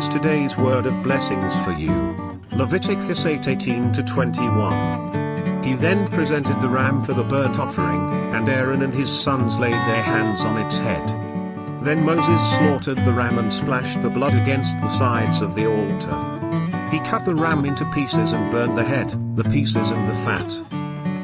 is today's word of blessings for you. Leviticus 8:18-21. He then presented the ram for the burnt offering, and Aaron and his sons laid their hands on its head. Then Moses slaughtered the ram and splashed the blood against the sides of the altar. He cut the ram into pieces and burned the head, the pieces and the fat.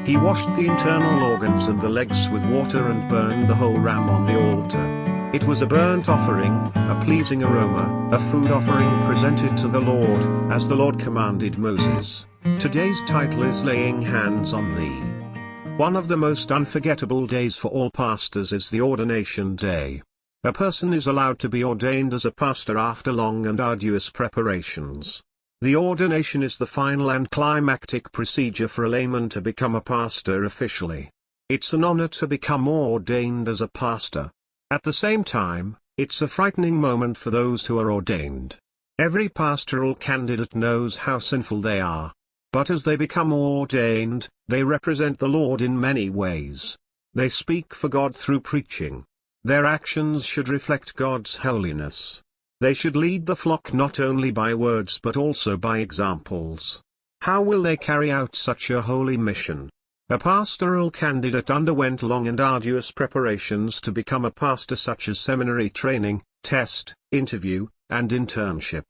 He washed the internal organs and the legs with water and burned the whole ram on the altar. It was a burnt offering, a pleasing aroma, a food offering presented to the Lord, as the Lord commanded Moses. Today's title is Laying Hands on Thee. One of the most unforgettable days for all pastors is the ordination day. A person is allowed to be ordained as a pastor after long and arduous preparations. The ordination is the final and climactic procedure for a layman to become a pastor officially. It's an honor to become ordained as a pastor. At the same time, it's a frightening moment for those who are ordained. Every pastoral candidate knows how sinful they are. But as they become ordained, they represent the Lord in many ways. They speak for God through preaching. Their actions should reflect God's holiness. They should lead the flock not only by words but also by examples. How will they carry out such a holy mission? A pastoral candidate underwent long and arduous preparations to become a pastor, such as seminary training, test, interview, and internship.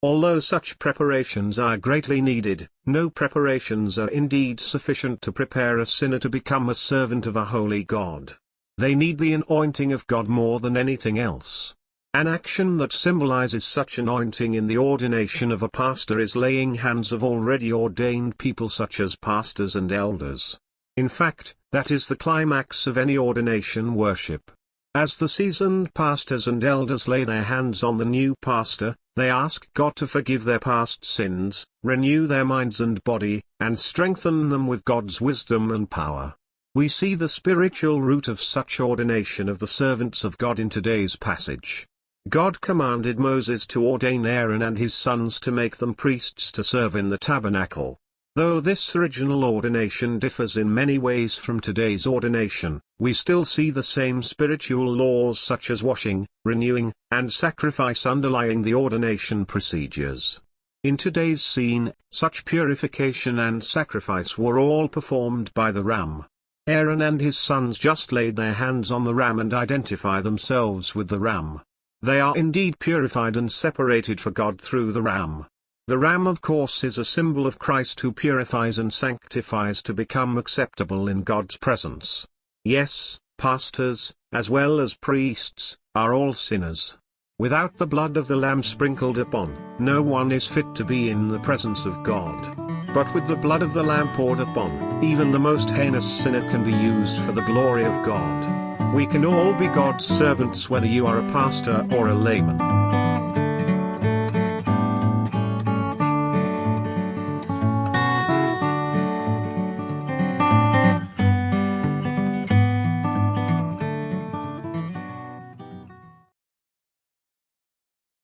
Although such preparations are greatly needed, no preparations are indeed sufficient to prepare a sinner to become a servant of a holy God. They need the anointing of God more than anything else. An action that symbolizes such anointing in the ordination of a pastor is laying hands of already ordained people such as pastors and elders. In fact, that is the climax of any ordination worship. As the seasoned pastors and elders lay their hands on the new pastor, they ask God to forgive their past sins, renew their minds and body, and strengthen them with God's wisdom and power. We see the spiritual root of such ordination of the servants of God in today's passage. God commanded Moses to ordain Aaron and his sons to make them priests to serve in the tabernacle. Though this original ordination differs in many ways from today's ordination, we still see the same spiritual laws such as washing, renewing, and sacrifice underlying the ordination procedures. In today's scene, such purification and sacrifice were all performed by the ram. Aaron and his sons just laid their hands on the ram and identify themselves with the ram. They are indeed purified and separated for God through the ram. The ram, of course, is a symbol of Christ who purifies and sanctifies to become acceptable in God's presence. Yes, pastors, as well as priests, are all sinners. Without the blood of the lamb sprinkled upon, no one is fit to be in the presence of God. But with the blood of the lamb poured upon, even the most heinous sinner can be used for the glory of God. We can all be God's servants, whether you are a pastor or a layman.